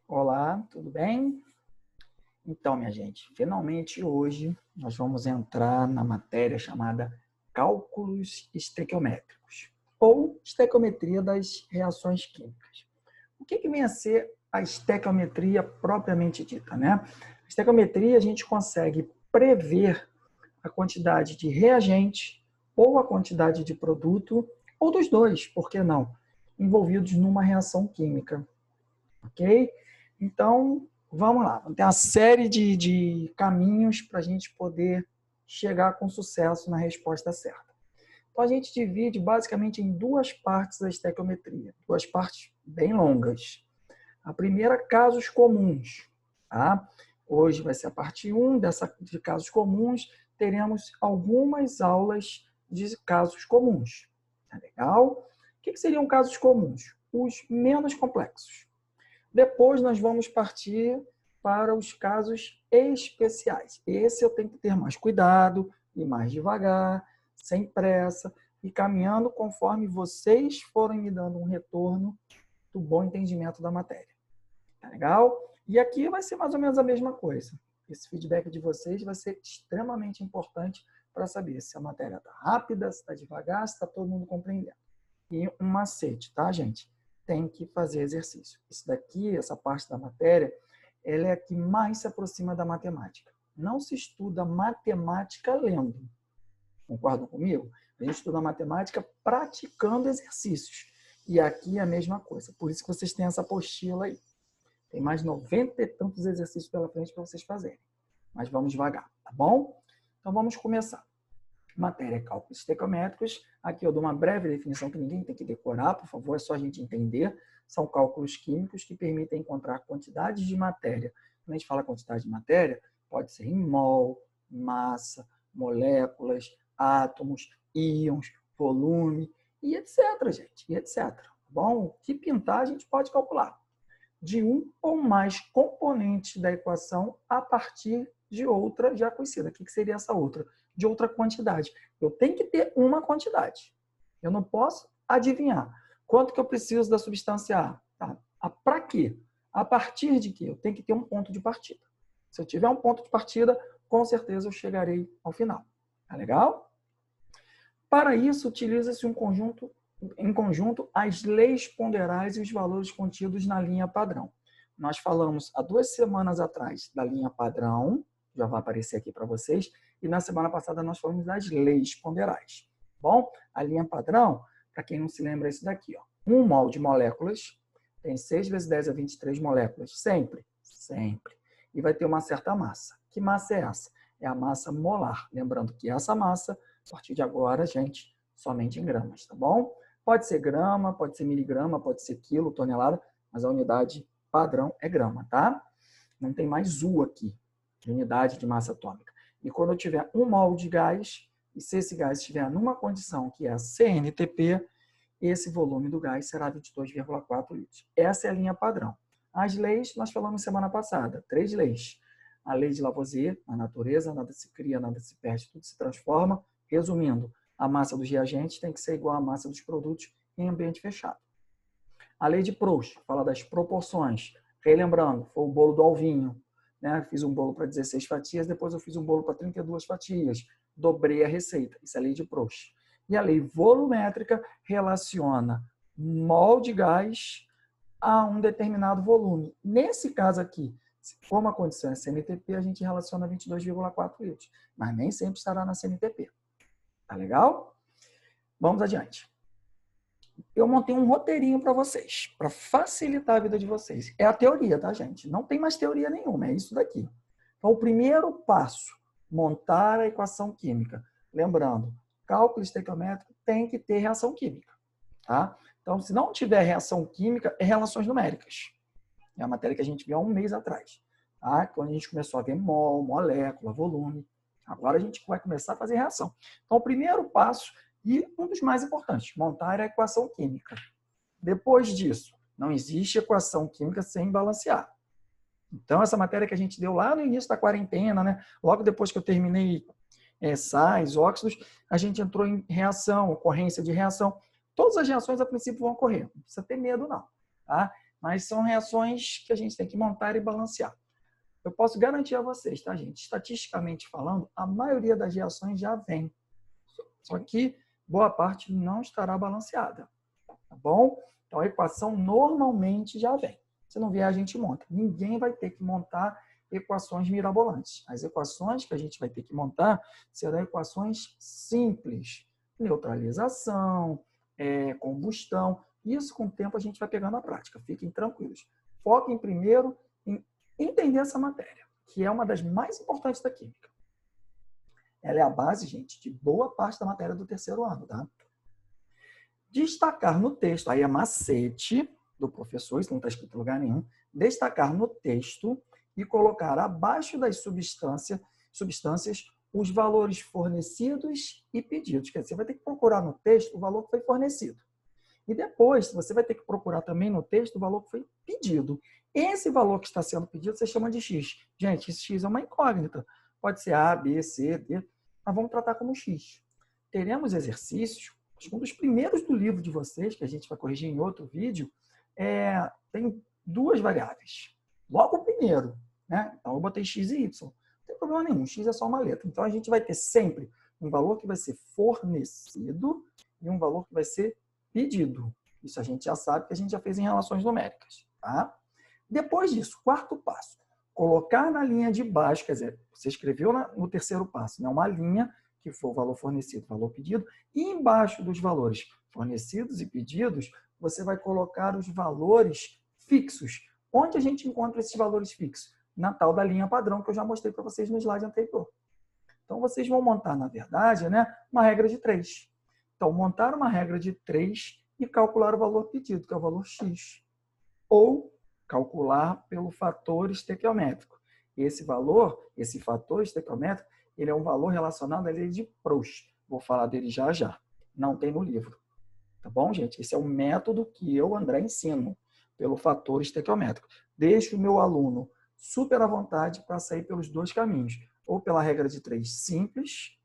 Olá, tudo bem? Então, minha gente, finalmente hoje nós vamos entrar na matéria chamada cálculos estequiométricos, ou estequiometria das reações químicas. O que vem a ser a estequiometria propriamente dita, né? A estequiometria a gente consegue prever a quantidade de reagente ou a quantidade de produto, ou dos dois, por que não, envolvidos numa reação química. Ok? Então, vamos lá. Tem uma série de caminhos para a gente poder chegar com sucesso na resposta certa. Então, a gente divide basicamente em duas partes a estequiometria, duas partes bem longas. A primeira, casos comuns. Tá? Hoje vai ser a parte 1 de casos comuns. Teremos algumas aulas de casos comuns. Tá legal? O que seriam casos comuns? Os menos complexos. Depois nós vamos partir para os casos especiais. Esse eu tenho que ter mais cuidado, ir mais devagar, sem pressa, e caminhando conforme vocês forem me dando um retorno do bom entendimento da matéria. Tá legal? E aqui vai ser mais ou menos a mesma coisa. Esse feedback de vocês vai ser extremamente importante para saber se a matéria está rápida, se está devagar, se está todo mundo compreendendo. E um macete, tá, gente? Tem que fazer exercício. Isso daqui, essa parte da matéria, ela é a que mais se aproxima da matemática. Não se estuda matemática lendo. Concordam comigo? A gente estuda matemática praticando exercícios. E aqui é a mesma coisa. Por isso que vocês têm essa apostila aí. Tem mais 90 e tantos exercícios pela frente para vocês fazerem. Mas vamos devagar, tá bom? Então vamos começar. Matéria, cálculos estequiométricos. Aqui eu dou uma breve definição que ninguém tem que decorar, por favor, é só a gente entender. São cálculos químicos que permitem encontrar quantidades de matéria. Quando a gente fala quantidade de matéria, pode ser em mol, massa, moléculas, átomos, íons, volume, e etc, gente, e etc. Tá bom? O que pintar a gente pode calcular de um ou mais componentes da equação a partir de outra já conhecida. O que seria essa outra? De outra quantidade. Eu tenho que ter uma quantidade. Eu não posso adivinhar. Quanto que eu preciso da substância A? Tá. Para quê? A partir de quê? Eu tenho que ter um ponto de partida. Se eu tiver um ponto de partida, com certeza eu chegarei ao final. Tá legal? Para isso, utiliza-se em conjunto as leis ponderais e os valores contidos na linha padrão. Nós falamos há 2 semanas atrás da linha padrão, já vai aparecer aqui para vocês, e na semana passada nós falamos das leis ponderais. Bom, a linha padrão, para quem não se lembra, é isso daqui. Ó. 1 mol de moléculas tem 6 vezes 10 a 23 moléculas, sempre, sempre. E vai ter uma certa massa. Que massa é essa? É a massa molar. Lembrando que essa massa, a partir de agora, gente, somente em gramas, tá bom? Pode ser grama, pode ser miligrama, pode ser quilo, tonelada, mas a unidade padrão é grama, tá? Não tem mais U aqui, de unidade de massa atômica. E quando eu tiver 1 mol de gás, e se esse gás estiver numa condição que é a CNTP, esse volume do gás será 22,4 litros. Essa é a linha padrão. As leis, nós falamos semana passada, 3 leis. A lei de Lavoisier, a natureza, nada se cria, nada se perde, tudo se transforma. Resumindo, a massa dos reagentes tem que ser igual à massa dos produtos em ambiente fechado. A lei de Proust fala das proporções. Relembrando, foi o bolo do Alvinho. Né? Fiz um bolo para 16 fatias, depois eu fiz um bolo para 32 fatias. Dobrei a receita. Isso é a lei de Proust. E a lei volumétrica relaciona mol de gás a um determinado volume. Nesse caso aqui, como a condição é CNTP, a gente relaciona 22,4 litros. Mas nem sempre estará na CNTP. Tá legal? Vamos adiante. Eu montei um roteirinho para vocês, para facilitar a vida de vocês. É a teoria, tá, gente? Não tem mais teoria nenhuma, é isso daqui. Então, o primeiro passo, montar a equação química. Lembrando, cálculo estequiométrico tem que ter reação química, tá? Então, se não tiver reação química, é relações numéricas. É a matéria que a gente viu há um mês atrás, tá? Quando a gente começou a ver mol, molécula, volume. Agora a gente vai começar a fazer reação. Então, o primeiro passo, e um dos mais importantes, montar a equação química. Depois disso, não existe equação química sem balancear. Então, essa matéria que a gente deu lá no início da quarentena, né? Logo depois que eu terminei sais, óxidos, a gente entrou em reação, ocorrência de reação. Todas as reações, a princípio, vão ocorrer. Não precisa ter medo, não. Tá? mas são reações que a gente tem que montar e balancear. Eu posso garantir a vocês, tá, gente? Estatisticamente falando, a maioria das reações já vem. Só que boa parte não estará balanceada, tá bom? Então, a equação normalmente já vem. Se não vier, a gente monta. Ninguém vai ter que montar equações mirabolantes. As equações que a gente vai ter que montar serão equações simples. Neutralização, combustão. Isso, com o tempo, a gente vai pegando na prática. Fiquem tranquilos. Foquem primeiro em entender essa matéria, que é uma das mais importantes da química. Ela é a base, gente, de boa parte da matéria do terceiro ano, tá? Destacar no texto, aí é macete do professor, isso não está escrito em lugar nenhum, destacar no texto e colocar abaixo das substâncias os valores fornecidos e pedidos. Quer dizer, você vai ter que procurar no texto o valor que foi fornecido. E depois, você vai ter que procurar também no texto o valor que foi pedido. Esse valor que está sendo pedido, você chama de X. Gente, esse X é uma incógnita. Pode ser A, B, C, D. Mas vamos tratar como X. Teremos exercícios. Um dos primeiros do livro de vocês, que a gente vai corrigir em outro vídeo, tem duas variáveis. Logo o primeiro, né? Então, eu botei X e Y. Não tem problema nenhum. X é só uma letra. Então, a gente vai ter sempre um valor que vai ser fornecido e um valor que vai ser pedido. Isso a gente já sabe que a gente já fez em relações numéricas. Tá? Depois disso, quarto passo. Colocar na linha de baixo, quer dizer, você escreveu no terceiro passo, né? Uma linha que for o valor fornecido, valor pedido, e embaixo dos valores fornecidos e pedidos, você vai colocar os valores fixos. Onde a gente encontra esses valores fixos? Na tal da linha padrão que eu já mostrei para vocês no slide anterior. Então, vocês vão montar, na verdade, né, uma regra de 3. Então, montar uma regra de 3 e calcular o valor pedido, que é o valor X. Ou calcular pelo fator estequiométrico. Esse valor, esse fator estequiométrico, ele é um valor relacionado à lei de Proust. Vou falar dele já já. Não tem no livro. Tá bom, gente? Esse é o método que eu, André, ensino pelo fator estequiométrico. Deixo o meu aluno super à vontade para sair pelos dois caminhos. Ou pela regra de 3 simples,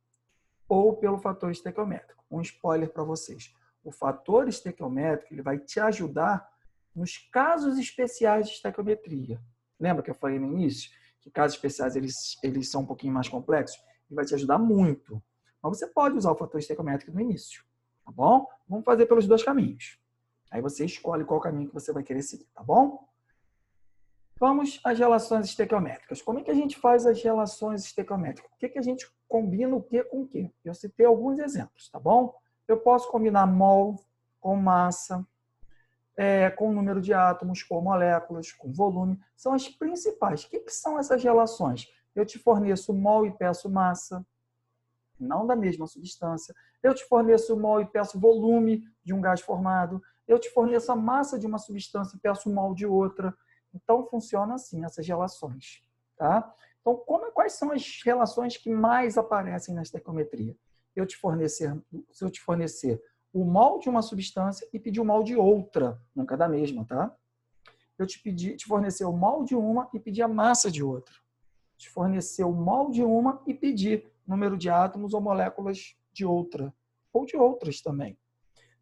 ou pelo fator estequiométrico. Um spoiler para vocês. O fator estequiométrico ele vai te ajudar nos casos especiais de estequiometria. Lembra que eu falei no início? Que casos especiais eles são um pouquinho mais complexos? Ele vai te ajudar muito. Mas você pode usar o fator estequiométrico no início. Tá bom? Vamos fazer pelos dois caminhos. Aí você escolhe qual caminho que você vai querer seguir. Tá bom? Vamos às relações estequiométricas. Como é que a gente faz as relações estequiométricas? O que a gente combina o que com o que? Eu citei alguns exemplos, tá bom? Eu posso combinar mol com massa, com número de átomos, com moléculas, com volume. São as principais. O que são essas relações? Eu te forneço mol e peço massa, não da mesma substância. Eu te forneço mol e peço volume de um gás formado. Eu te forneço a massa de uma substância e peço mol de outra. Então, funciona assim, essas relações. Tá? Então, quais são as relações que mais aparecem na estequiometria? Se eu te fornecer o mol de uma substância e pedir o mol de outra, nunca da mesma, tá? Eu te fornecer o mol de uma e pedir a massa de outra. Te fornecer o mol de uma e pedir número de átomos ou moléculas de outra, ou de outras também.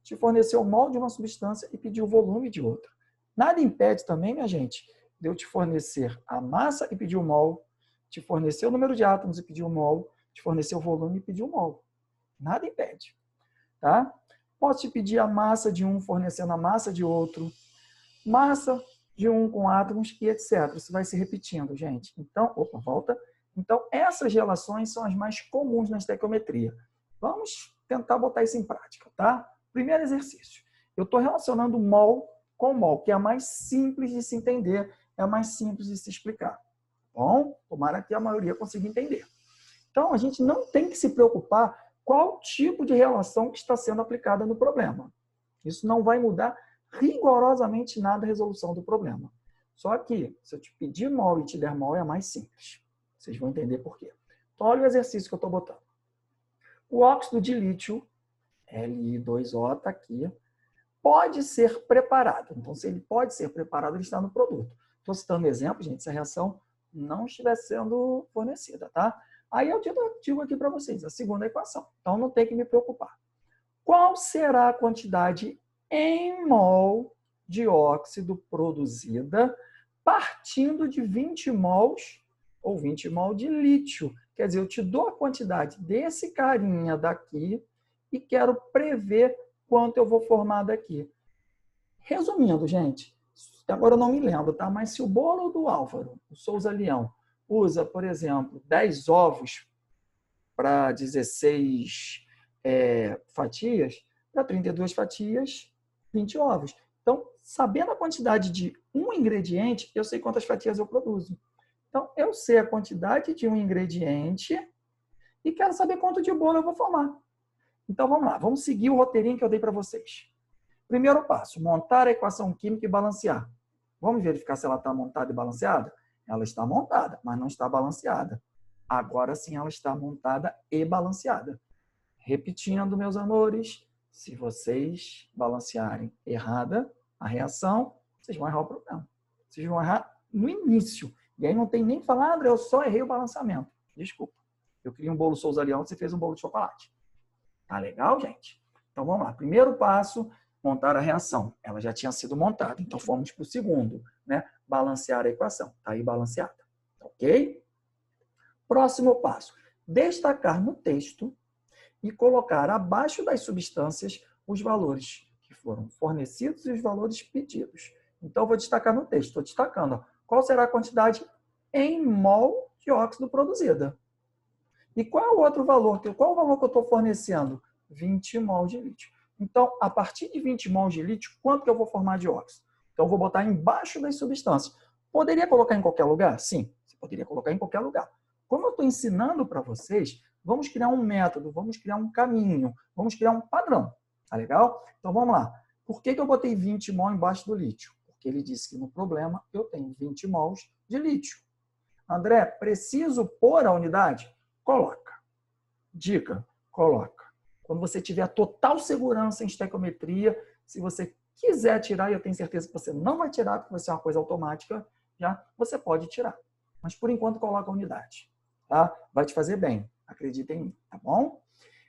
Te fornecer o mol de uma substância e pedir o volume de outra. Nada impede também, minha gente, de eu te fornecer a massa e pedir o mol, te fornecer o número de átomos e pedir o mol, te fornecer o volume e pedir o mol. Nada impede. Tá? Posso te pedir a massa de um fornecendo a massa de outro, massa de um com átomos e etc. Isso vai se repetindo, gente. Então, volta. Então, essas relações são as mais comuns na estequiometria. Vamos tentar botar isso em prática, tá? Primeiro exercício. Eu estou relacionando mol com mol, que é a mais simples de se entender, é a mais simples de se explicar. Bom, tomara que a maioria consiga entender. Então, a gente não tem que se preocupar qual tipo de relação que está sendo aplicada no problema. Isso não vai mudar rigorosamente nada a resolução do problema. Só que, se eu te pedir mol e te der mol, é mais simples. Vocês vão entender por quê. Então, olha o exercício que eu estou botando. O óxido de lítio, Li2O, está aqui, pode ser preparado. Então, se ele pode ser preparado, ele está no produto. Estou citando exemplo, gente, se a reação não estiver sendo fornecida, tá? Aí eu digo aqui para vocês, a segunda equação. Então, não tem que me preocupar. Qual será a quantidade em mol de óxido produzida partindo de 20 mols ou 20 mol de lítio. Quer dizer, eu te dou a quantidade desse carinha daqui e quero prever quanto eu vou formar daqui. Resumindo, gente, agora eu não me lembro, tá? Mas se o bolo do Álvaro, o Souza Leão, usa, por exemplo, 10 ovos para 16 fatias, para 32 fatias, 20 ovos. Então, sabendo a quantidade de um ingrediente, eu sei quantas fatias eu produzo. Então, eu sei a quantidade de um ingrediente e quero saber quanto de bolo eu vou formar. Então, vamos lá. Vamos seguir o roteirinho que eu dei para vocês. Primeiro passo, montar a equação química e balancear. Vamos verificar se ela está montada e balanceada? Ela está montada, mas não está balanceada. Agora sim ela está montada e balanceada. Repetindo, meus amores, se vocês balancearem errada a reação, vocês vão errar o problema. Vocês vão errar no início. E aí não tem nem que falar, André, eu só errei o balanceamento. Desculpa. Eu queria um bolo Souza Leão, você fez um bolo de chocolate. Tá legal, gente? Então vamos lá. Primeiro passo, montar a reação. Ela já tinha sido montada, então fomos para o segundo, né? Balancear a equação. Está aí balanceada. Ok? Próximo passo. Destacar no texto e colocar abaixo das substâncias os valores que foram fornecidos e os valores pedidos. Então, eu vou destacar no texto. Estou destacando. Ó, qual será a quantidade em mol de óxido produzida? E qual é o outro valor? Qual é o valor que eu estou fornecendo? 20 mol de lítio. Então, a partir de 20 mol de lítio, quanto que eu vou formar de óxido? Então, eu vou botar embaixo das substâncias. Poderia colocar em qualquer lugar? Sim, você poderia colocar em qualquer lugar. Como eu estou ensinando para vocês, vamos criar um método, vamos criar um caminho, vamos criar um padrão. Tá legal? Então, vamos lá. Por que eu botei 20 mol embaixo do lítio? Porque ele disse que no problema eu tenho 20 mols de lítio. André, preciso pôr a unidade? Coloca. Dica, coloca. Quando você tiver a total segurança em estequiometria, se você quiser tirar, e eu tenho certeza que você não vai tirar, porque vai ser uma coisa automática, já você pode tirar. Mas, por enquanto, coloca a unidade. Tá? Vai te fazer bem. Acredita em mim, tá bom?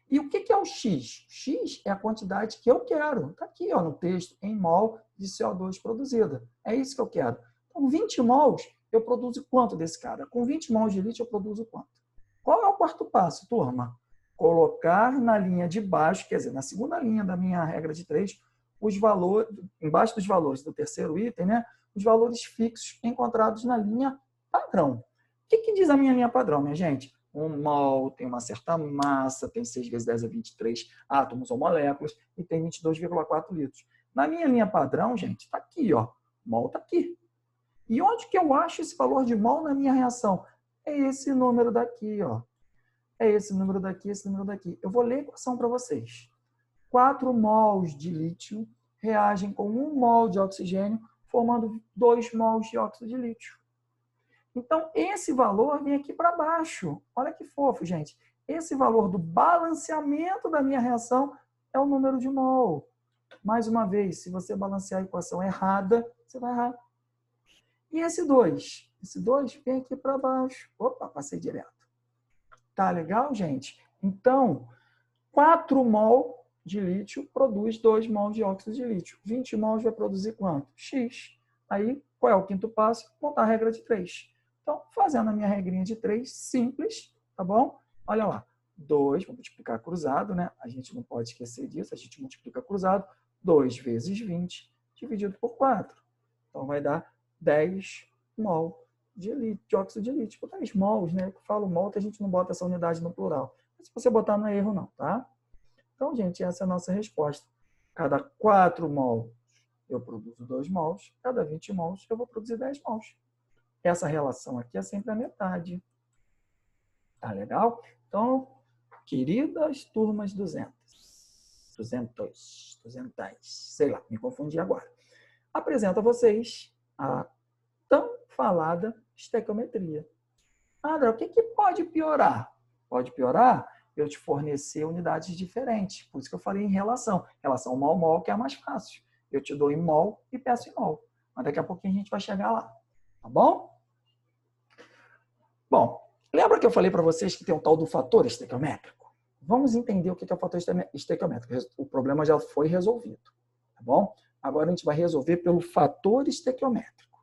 E o que é o X? X é a quantidade que eu quero. Está aqui ó, no texto, em mol de CO2 produzida. É isso que eu quero. Então, 20 mols, eu produzo quanto desse cara? Com 20 mols de lítio, eu produzo quanto? Qual é o quarto passo, turma? Colocar na linha de baixo, quer dizer, na segunda linha da minha regra de 3, os valores, embaixo dos valores do terceiro item, né, os valores fixos encontrados na linha padrão. O que diz a minha linha padrão, minha gente? Um mol tem uma certa massa, tem 6 vezes 10 a 23 átomos ou moléculas e tem 22,4 litros. Na minha linha padrão, gente, está aqui, ó. Mol está aqui. E onde que eu acho esse valor de mol na minha reação? É esse número daqui, ó. É esse número daqui, esse número daqui. Eu vou ler a equação para vocês. 4 mols de lítio reagem com 1 mol de oxigênio, formando 2 mols de óxido de lítio. Então, esse valor vem aqui para baixo. Olha que fofo, gente. Esse valor do balanceamento da minha reação é o número de mol. Mais uma vez, se você balancear a equação errada, você vai errar. E esse 2? Esse 2 vem aqui para baixo. Opa, passei direto. Tá legal, gente? Então, 4 mol de lítio produz 2 mol de óxido de lítio. 20 mols vai produzir quanto? X. Aí, qual é o quinto passo? Montar a regra de 3. Então, fazendo a minha regrinha de 3, simples, tá bom? Olha lá. 2, vou multiplicar cruzado, né? A gente não pode esquecer disso, a gente multiplica cruzado. 2 vezes 20 dividido por 4. Então, vai dar 10 mol de óxido de lítio. 10 mols, né? Eu falo mol, que a gente não bota essa unidade no plural. Mas se você botar, não é erro não, tá? Então, gente, essa é a nossa resposta. Cada 4 mol eu produzo 2 mols, cada 20 mols eu vou produzir 10 mols. Essa relação aqui é sempre a metade. Tá legal? Então, queridas turmas 200, sei lá, me confundi agora. Apresento a vocês a tão falada estequiometria. André, o que pode piorar? Pode piorar eu te fornecer unidades diferentes. Por isso que eu falei em relação. Relação mol-mol, que é a mais fácil. Eu te dou em mol e peço em mol. Mas daqui a pouquinho a gente vai chegar lá. Tá bom? Bom, lembra que eu falei para vocês que tem um tal do fator estequiométrico? Vamos entender o que é o fator estequiométrico. O problema já foi resolvido. Tá bom? Agora a gente vai resolver pelo fator estequiométrico.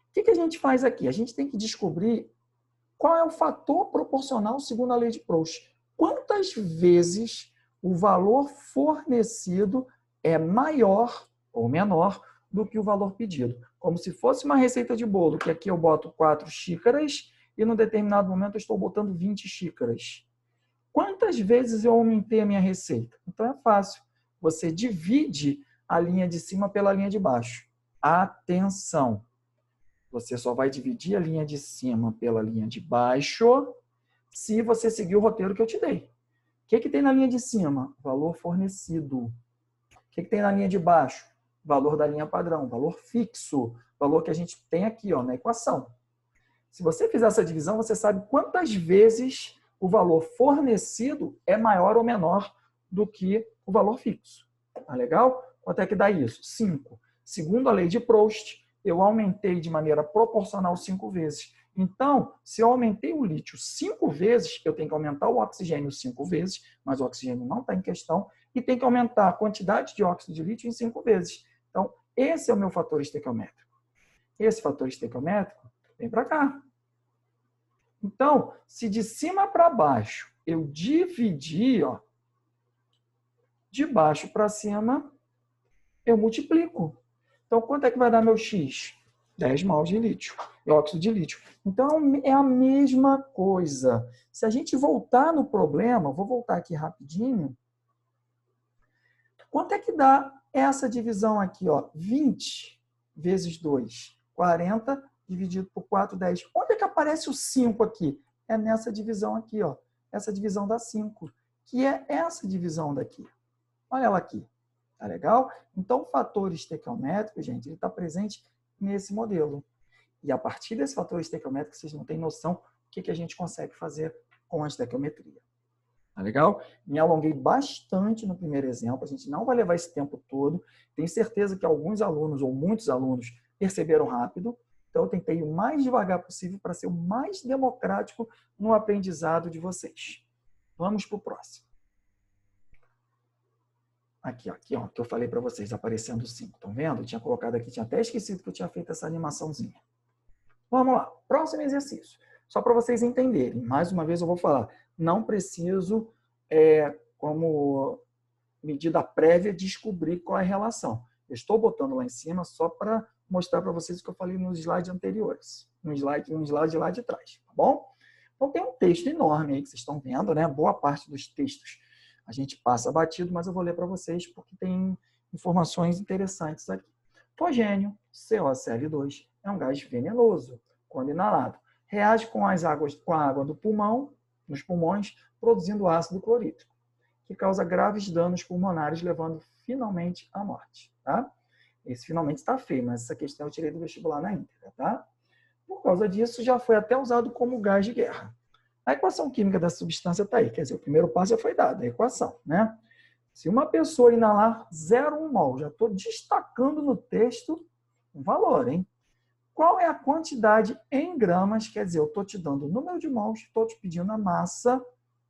O que a gente faz aqui? A gente tem que descobrir qual é o fator proporcional segundo a lei de Proust. Quantas vezes o valor fornecido é maior ou menor do que o valor pedido? Como se fosse uma receita de bolo, que aqui eu boto 4 xícaras e num determinado momento eu estou botando 20 xícaras. Quantas vezes eu aumentei a minha receita? Então é fácil. Você divide a linha de cima pela linha de baixo. Atenção! Você só vai dividir a linha de cima pela linha de baixo se você seguir o roteiro que eu te dei. O que tem na linha de cima? Valor fornecido. O que tem na linha de baixo? Valor da linha padrão, valor fixo, valor que a gente tem aqui na equação. Se você fizer essa divisão, você sabe quantas vezes o valor fornecido é maior ou menor do que o valor fixo. Tá legal? Quanto é que dá isso? 5. Segundo a lei de Proust, eu aumentei de maneira proporcional 5 vezes. Então, se eu aumentei o lítio 5 vezes, eu tenho que aumentar o oxigênio 5 vezes, mas o oxigênio não está em questão, e tem que aumentar a quantidade de óxido de lítio em 5 vezes. Então, esse é o meu fator estequiométrico. Esse fator estequiométrico vem para cá. Então, se de cima para baixo eu dividir, de baixo para cima, eu multiplico. Então, quanto é que vai dar meu X? 10 mols de lítio, óxido de lítio. Então, é a mesma coisa. Se a gente voltar no problema, vou voltar aqui rapidinho. Quanto é que dá essa divisão aqui? 20 vezes 2, 40, dividido por 4, 10. Onde é que aparece o 5 aqui? É nessa divisão aqui, essa divisão dá 5, que é essa divisão daqui. Olha ela aqui. Tá legal? Então, o fator estequiométrico, gente, ele está presente nesse modelo. E a partir desse fator estequiométrico, vocês não têm noção o que a gente consegue fazer com a estequiometria. Tá legal? Me alonguei bastante no primeiro exemplo, a gente não vai levar esse tempo todo. Tenho certeza que alguns alunos, ou muitos alunos, perceberam rápido. Então, eu tentei o mais devagar possível para ser o mais democrático no aprendizado de vocês. Vamos para o próximo. Aqui, que eu falei para vocês, aparecendo 5. Estão vendo? Eu tinha colocado aqui, tinha até esquecido que eu tinha feito essa animaçãozinha. Vamos lá. Próximo exercício. Só para vocês entenderem. Mais uma vez eu vou falar. Não preciso, como medida prévia, descobrir qual é a relação. Eu estou botando lá em cima só para mostrar para vocês o que eu falei nos slides anteriores. No slide lá de trás. Tá bom? Então tem um texto enorme aí que vocês estão vendo, né? Boa parte dos textos a gente passa batido, mas eu vou ler para vocês porque tem informações interessantes aqui. Fogênio, CoCl2, é um gás venenoso quando inalado. Reage com a água do pulmão, nos pulmões, produzindo ácido clorídrico, que causa graves danos pulmonares, levando finalmente à morte. Tá? Esse finalmente está feio, mas essa questão eu tirei do vestibular na íntegra. Tá? Por causa disso, já foi até usado como gás de guerra. A equação química da substância está aí, quer dizer, o primeiro passo já foi dado, a equação, né? Se uma pessoa inalar 0,1 mol, já estou destacando no texto um valor, hein? Qual é a quantidade em gramas? Quer dizer, eu estou te dando o número de mols, estou te pedindo a massa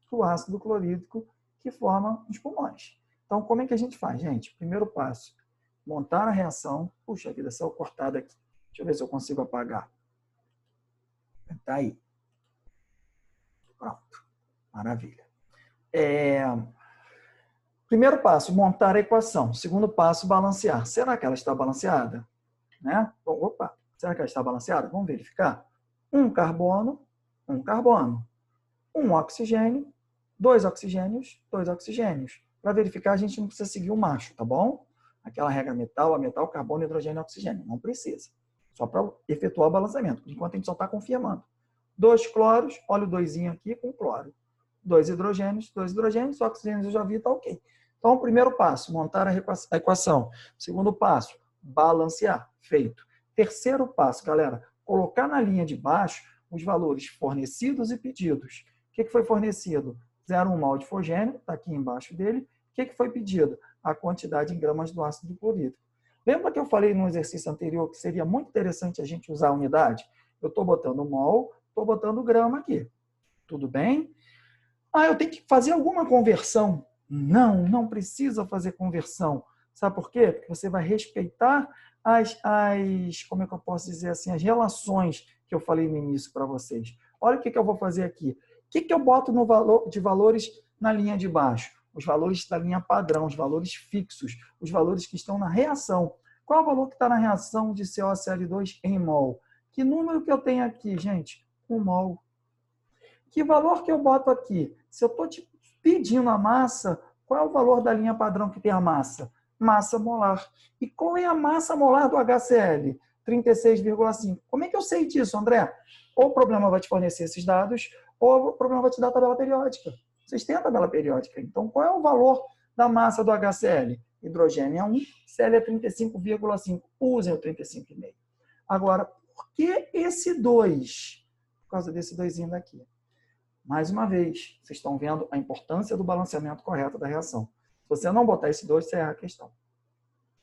do ácido clorídrico que forma os pulmões. Então, como é que a gente faz, gente? Primeiro passo, montar a reação. Puxa vida, saiu cortada aqui. Deixa eu ver se eu consigo apagar. Está aí. Pronto. Maravilha. Primeiro passo, montar a equação. Segundo passo, balancear. Será que ela está balanceada? Né? Bom, opa, será que ela está balanceada? Vamos verificar. Um carbono. Um oxigênio, 2 oxigênios, 2 oxigênios. Para verificar, a gente não precisa seguir o macho, tá bom? Aquela regra metal, a metal, carbono, hidrogênio e oxigênio. Não precisa. Só para efetuar o balanceamento. Por enquanto, a gente só está confirmando. 2 cloros, olha o 2 aqui com cloro. 2 hidrogênios, oxigênios eu já vi, tá ok. Então, o primeiro passo, montar a equação. Segundo passo, balancear. Feito. Terceiro passo, galera, colocar na linha de baixo os valores fornecidos e pedidos. O que foi fornecido? 0,1 mol de fogênio, está aqui embaixo dele. O que foi pedido? A quantidade em gramas do ácido clorídrico. Lembra que eu falei no exercício anterior que seria muito interessante a gente usar a unidade? Eu estou botando mol, estou botando grama aqui. Tudo bem? Eu tenho que fazer alguma conversão? Não precisa fazer conversão. Sabe por quê? Porque você vai respeitar como é que eu posso dizer assim, as relações que eu falei no início para vocês. Olha o que eu vou fazer aqui. O que eu boto no valor de valores na linha de baixo? Os valores da linha padrão, os valores fixos, os valores que estão na reação. Qual é o valor que está na reação de COCl2 em mol? Que número que eu tenho aqui, gente? 1 mol. Que valor que eu boto aqui? Se eu estou te pedindo a massa, qual é o valor da linha padrão que tem a massa? Massa molar. E qual é a massa molar do HCl? 36,5. Como é que eu sei disso, André? Ou o problema vai te fornecer esses dados, ou o problema vai te dar a tabela periódica. Vocês têm a tabela periódica. Então, qual é o valor da massa do HCl? Hidrogênio é 1, Cl é 35,5. Usem o 35,5. Agora, por que esse 2? Por causa desse 2 daqui. Mais uma vez, vocês estão vendo a importância do balanceamento correto da reação. Se você não botar esse 2, você erra a questão.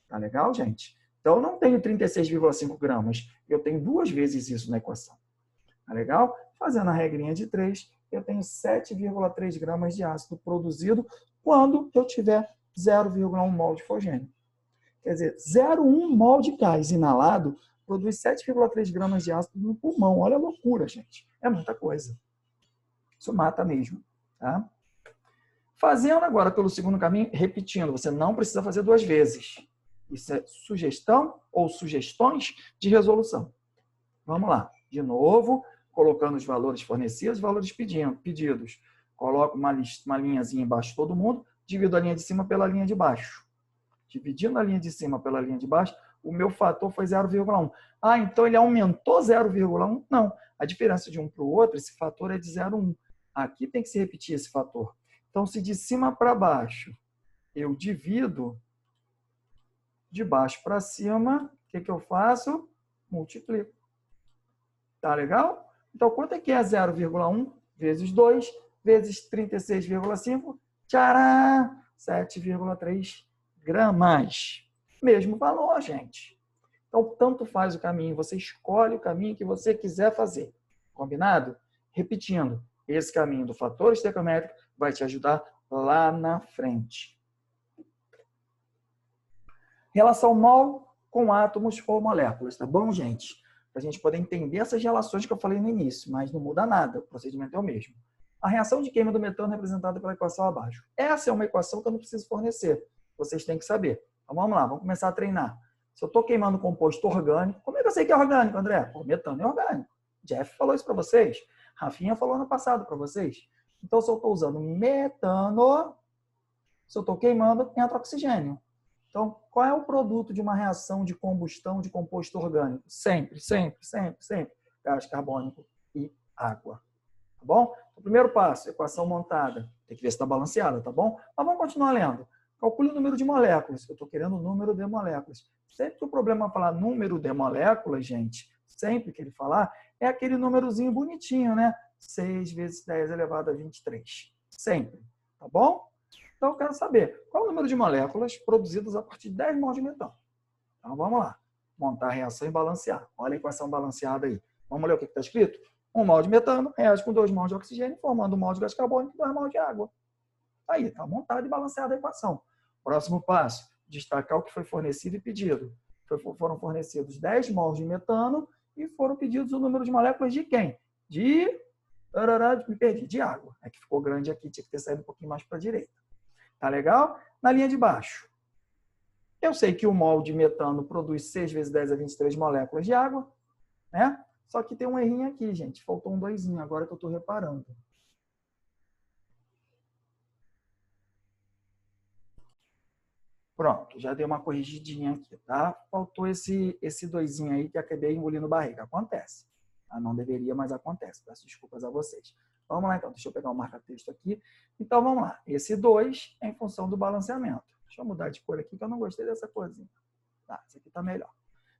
Tá legal, gente? Então, eu não tenho 36,5 gramas. Eu tenho 2 vezes isso na equação. Tá legal? Fazendo a regrinha de 3, eu tenho 7,3 gramas de ácido produzido quando eu tiver 0,1 mol de fogênio. Quer dizer, 0,1 mol de gás inalado produz 7,3 gramas de ácido no pulmão. Olha a loucura, gente. É muita coisa. Isso mata mesmo. Tá? Fazendo agora pelo segundo caminho, repetindo, você não precisa fazer 2 vezes. Isso é sugestão ou sugestões de resolução. Vamos lá. De novo, colocando os valores fornecidos, valores pedidos. Coloco uma linhazinha embaixo de todo mundo, divido a linha de cima pela linha de baixo. Dividindo a linha de cima pela linha de baixo, o meu fator foi 0,1. Ah, então ele aumentou 0,1? Não. A diferença de um para o outro, esse fator é de 0,1. Aqui tem que se repetir esse fator. Então, se de cima para baixo eu divido, de baixo para cima, o que eu faço? Multiplico. Tá legal? Então, quanto é que é 0,1 vezes 2 vezes 36,5? Tcharam! 7,3 gramas. Mesmo valor, gente. Então, tanto faz o caminho. Você escolhe o caminho que você quiser fazer. Combinado? Repetindo, esse caminho do fator estequiométrico vai te ajudar lá na frente. Relação mol com átomos ou moléculas, tá bom, gente? Para a gente poder entender essas relações que eu falei no início, mas não muda nada, o procedimento é o mesmo. A reação de queima do metano é representada pela equação abaixo. Essa é uma equação que eu não preciso fornecer, vocês têm que saber. Então vamos lá, vamos começar a treinar. Se eu estou queimando composto orgânico, como é que eu sei que é orgânico, André? Pô, metano é orgânico. Jeff falou isso para vocês. Rafinha falou no passado para vocês. Então, se eu estou usando metano, se eu estou queimando, entra oxigênio. Então, qual é o produto de uma reação de combustão de composto orgânico? Sempre, sempre, sempre, sempre. Gás carbônico e água. Tá bom? O primeiro passo, equação montada. Tem que ver se está balanceada, tá bom? Mas vamos continuar lendo. Calcule o número de moléculas. Eu estou querendo o número de moléculas. Sempre que o problema falar número de moléculas, gente, sempre que ele falar, é aquele númerozinho bonitinho, né? 6 vezes 10 elevado a 23. Sempre. Tá bom? Então, eu quero saber qual é o número de moléculas produzidas a partir de 10 mols de metano. Então, vamos lá. Montar a reação e balancear. Olha a equação balanceada aí. Vamos ler o que está escrito? 1 mol de metano reage com 2 mols de oxigênio, formando 1 mol de gás carbônico e 2 mols de água. Aí, está montada e balanceada a equação. Próximo passo, destacar o que foi fornecido e pedido. Foram fornecidos 10 mols de metano e foram pedidos o número de moléculas de quem? Me perdi, de água. É que ficou grande aqui, tinha que ter saído um pouquinho mais para a direita. Tá legal? Na linha de baixo. Eu sei que o mol de metano produz 6 vezes 10 a 23 moléculas de água, né? Só que tem um errinho aqui, gente. Faltou um 2, agora que eu estou reparando. Pronto, já dei uma corrigidinha aqui, tá? Faltou esse 2 aí que acabei engolindo barriga. Acontece. Tá? Não deveria, mas acontece. Peço desculpas a vocês. Vamos lá, então. Deixa eu pegar o marca-texto aqui. Então, vamos lá. Esse 2 é em função do balanceamento. Deixa eu mudar de cor aqui, que eu não gostei dessa corzinha. Tá, esse aqui tá melhor.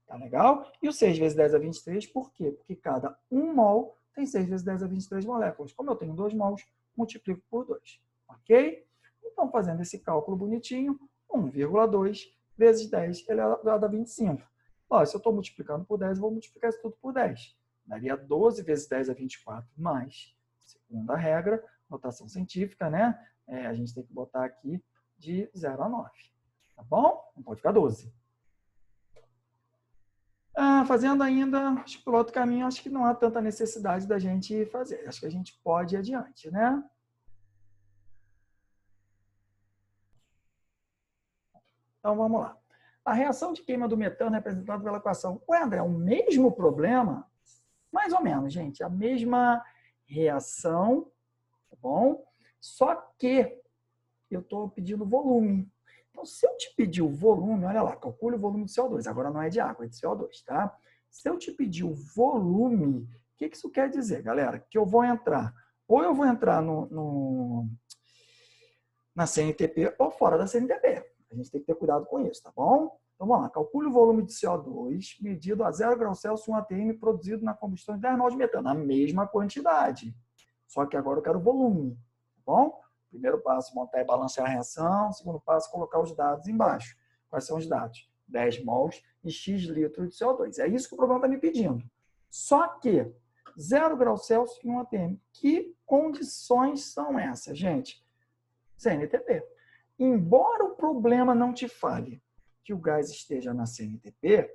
Tá legal? E o 6 vezes 10 a 23, por quê? Porque cada 1 mol tem 6 vezes 10 a 23 moléculas. Como eu tenho 2 mols, multiplico por 2. Ok? Então, fazendo esse cálculo bonitinho, 1,2 vezes 10 elevado a 25. Ó, se eu estou multiplicando por 10, eu vou multiplicar isso tudo por 10. Daria 12 vezes 10 a 24, mais, segunda regra, notação científica, né? A gente tem que botar aqui de 0 a 9. Tá bom? Não pode ficar 12. Fazendo ainda, acho que pelo outro caminho, acho que não há tanta necessidade da gente fazer. Acho que a gente pode ir adiante, né? Então, vamos lá. A reação de queima do metano é representada pela equação. Ué, André, é o mesmo problema? Mais ou menos, gente. A mesma reação, tá bom? Só que eu estou pedindo volume. Então, se eu te pedir o volume, olha lá, calcule o volume de CO2. Agora não é de água, é de CO2, tá? Se eu te pedir o volume, o que isso quer dizer, galera? Que eu vou entrar, ou eu vou entrar na CNTP ou fora da CNTP. A gente tem que ter cuidado com isso, tá bom? Então, vamos lá. Calcule o volume de CO2 medido a 0 graus Celsius, 1 atm, produzido na combustão de 10 mols de metano. A mesma quantidade. Só que agora eu quero o volume, tá bom? Primeiro passo, montar e balancear a reação. Segundo passo, colocar os dados embaixo. Quais são os dados? 10 mols e X litros de CO2. É isso que o problema está me pedindo. Só que 0 graus Celsius e 1 atm. Que condições são essas, gente? CNTP. Embora o problema não te fale que o gás esteja na CNTP,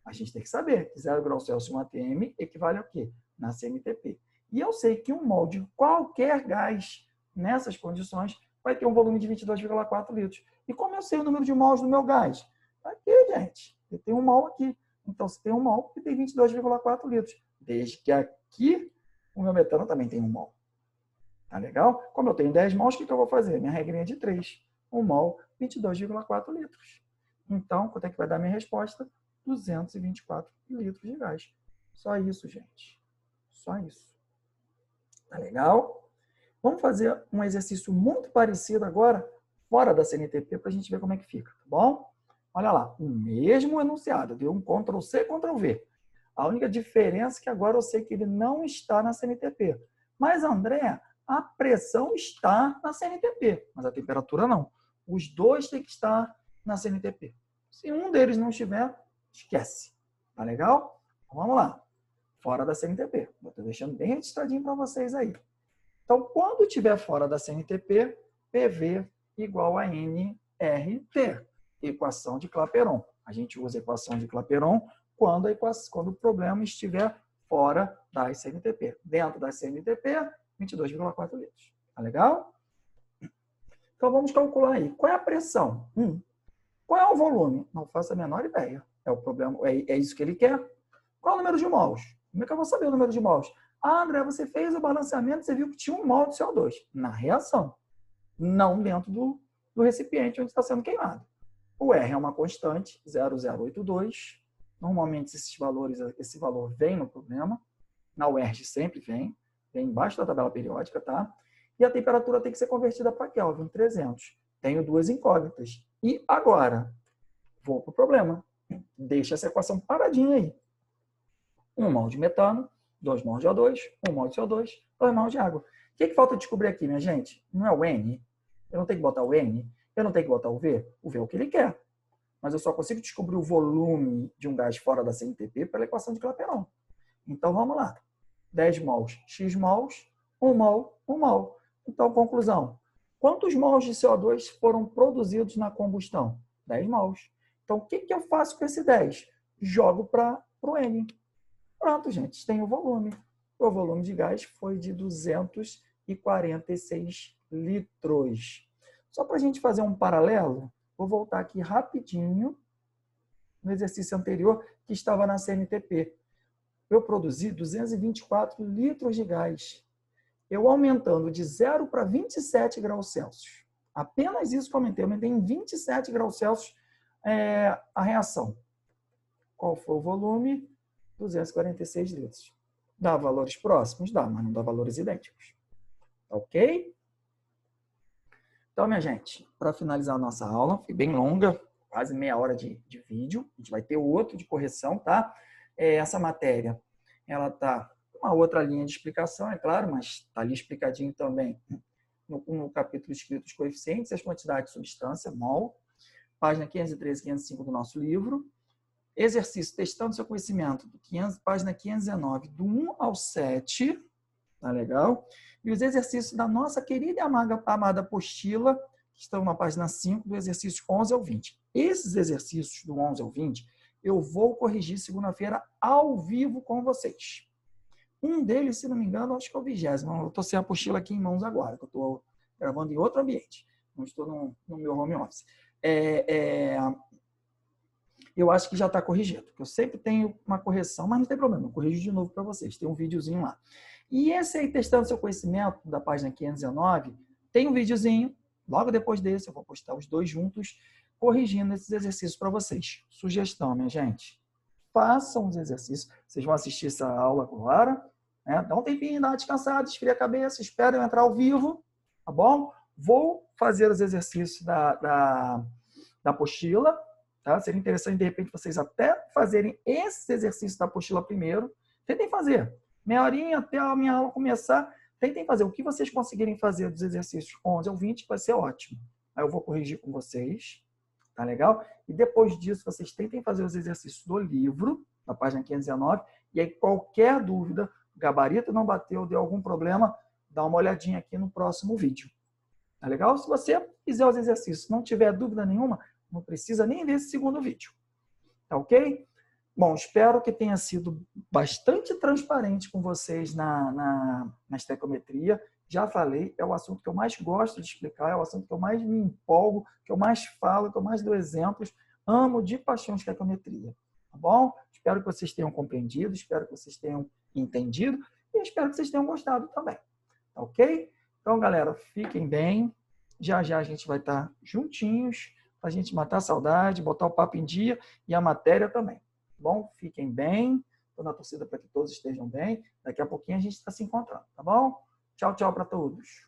a gente tem que saber que 0 graus Celsius e 1 atm equivale ao quê? Na CNTP. E eu sei que um mol de qualquer gás nessas condições vai ter um volume de 22,4 litros. E como eu sei o número de mols do meu gás? Aqui, gente. Eu tenho um mol aqui. Então, se tem um mol, tem 22,4 litros. Desde que aqui o meu metano também tem um mol. Tá legal? Como eu tenho 10 mols, o que eu vou fazer? Minha regrinha é de 3. 1 mol, 22,4 litros. Então, quanto é que vai dar minha resposta? 224 litros de gás. Só isso, gente. Só isso. Tá legal? Vamos fazer um exercício muito parecido agora, fora da CNTP, para a gente ver como é que fica, tá bom? Olha lá, o mesmo enunciado, deu um Ctrl+C, Ctrl+V. A única diferença é que agora eu sei que ele não está na CNTP. Mas, André, a pressão está na CNTP, mas a temperatura não. Os dois têm que estar na CNTP. Se um deles não estiver, esquece. Tá legal? Então, vamos lá. Fora da CNTP. Estou deixando bem registradinho para vocês aí. Então, quando estiver fora da CNTP, PV igual a nRT, equação de Clapeyron. A gente usa a equação de Clapeyron quando o problema estiver fora da CNTP. Dentro da CNTP, 22,4 litros. Tá legal? Então, vamos calcular aí. Qual é a pressão? Qual é o volume? Não faço a menor ideia. É o problema, é isso que ele quer. Qual é o número de mols? Como é que eu vou saber o número de mols? Ah, André, você fez o balanceamento, você viu que tinha 1 mol de CO2 na reação, não dentro do recipiente onde está sendo queimado. O R é uma constante, 0,082. Normalmente esse valor vem no problema. Na UERJ sempre vem embaixo da tabela periódica, tá? E a temperatura tem que ser convertida para Kelvin, 300. Tenho duas incógnitas. E agora? Vou para o problema. Deixa essa equação paradinha aí. 1 mol de metano, 2 mols de O2, 1 mol de CO2, 2 mols de água. O que falta descobrir aqui, minha gente? Não é o N? Eu não tenho que botar o N? Eu não tenho que botar o V? O V é o que ele quer. Mas eu só consigo descobrir o volume de um gás fora da CNTP pela equação de Clapeyron. Então, vamos lá. 10 mols, X mols, 1 mol, 1 mol. Então, conclusão. Quantos mols de CO2 foram produzidos na combustão? 10 mols. Então, o que eu faço com esse 10? Jogo para o N. Pronto, gente, tem o volume. O volume de gás foi de 246 litros. Só para a gente fazer um paralelo, vou voltar aqui rapidinho no exercício anterior que estava na CNTP. Eu produzi 224 litros de gás. Eu aumentando de 0 para 27 graus Celsius. Apenas isso que eu aumentei. Eu aumentei em 27 graus Celsius a reação. Qual foi o volume? 246 litros. Dá valores próximos? Dá, mas não dá valores idênticos. Ok? Então, minha gente, para finalizar a nossa aula, foi bem longa, quase meia hora de vídeo. A gente vai ter outro de correção, tá? Essa matéria, ela tá uma outra linha de explicação, é claro, mas está ali explicadinho também no capítulo escrito os coeficientes e as quantidades de substância, mol, página 513 e 505 do nosso livro. Exercício testando seu conhecimento, página 519, do 1 ao 7, tá legal? E os exercícios da nossa querida e amada apostila, estão na página 5 do exercício 11 ao 20. Esses exercícios do 11 ao 20, eu vou corrigir segunda-feira ao vivo com vocês. Um deles, se não me engano, acho que é o 20º. Eu estou sem a apostila aqui em mãos agora, que eu estou gravando em outro ambiente. Não estou no meu home office. Eu acho que já está corrigido, porque eu sempre tenho uma correção, mas não tem problema, eu corrijo de novo para vocês. Tem um videozinho lá. E esse aí, testando seu conhecimento, da página 519, tem um videozinho. Logo depois desse, eu vou postar os dois juntos, corrigindo esses exercícios para vocês. Sugestão, minha gente. Façam os exercícios. Vocês vão assistir essa aula agora, né? Dá um tempinho, dá uma descansada, esfria a cabeça, esperem eu entrar ao vivo, tá bom? Vou fazer os exercícios da apostila, tá? Seria interessante, de repente, vocês até fazerem esse exercício da apostila primeiro. Tentem fazer. Meia horinha até a minha aula começar, tentem fazer. O que vocês conseguirem fazer dos exercícios 11 ao 20 vai ser ótimo. Aí eu vou corrigir com vocês. Tá legal? E depois disso, vocês tentem fazer os exercícios do livro, na página 519, e aí qualquer dúvida, gabarito não bateu, deu algum problema, dá uma olhadinha aqui no próximo vídeo. Tá legal? Se você fizer os exercícios, não tiver dúvida nenhuma, não precisa nem ver esse segundo vídeo. Tá ok? Bom, espero que tenha sido bastante transparente com vocês na estequiometria. Já falei, é o assunto que eu mais gosto de explicar, é o assunto que eu mais me empolgo, que eu mais falo, que eu mais dou exemplos. Amo de paixão estequiometria, tá bom? Espero que vocês tenham compreendido, espero que vocês tenham entendido e espero que vocês tenham gostado também, tá ok? Então, galera, fiquem bem. Já já a gente vai estar juntinhos para a gente matar a saudade, botar o papo em dia e a matéria também, tá bom? Fiquem bem. Estou na torcida para que todos estejam bem. Daqui a pouquinho a gente está se encontrando, tá bom? Tchau, tchau para todos.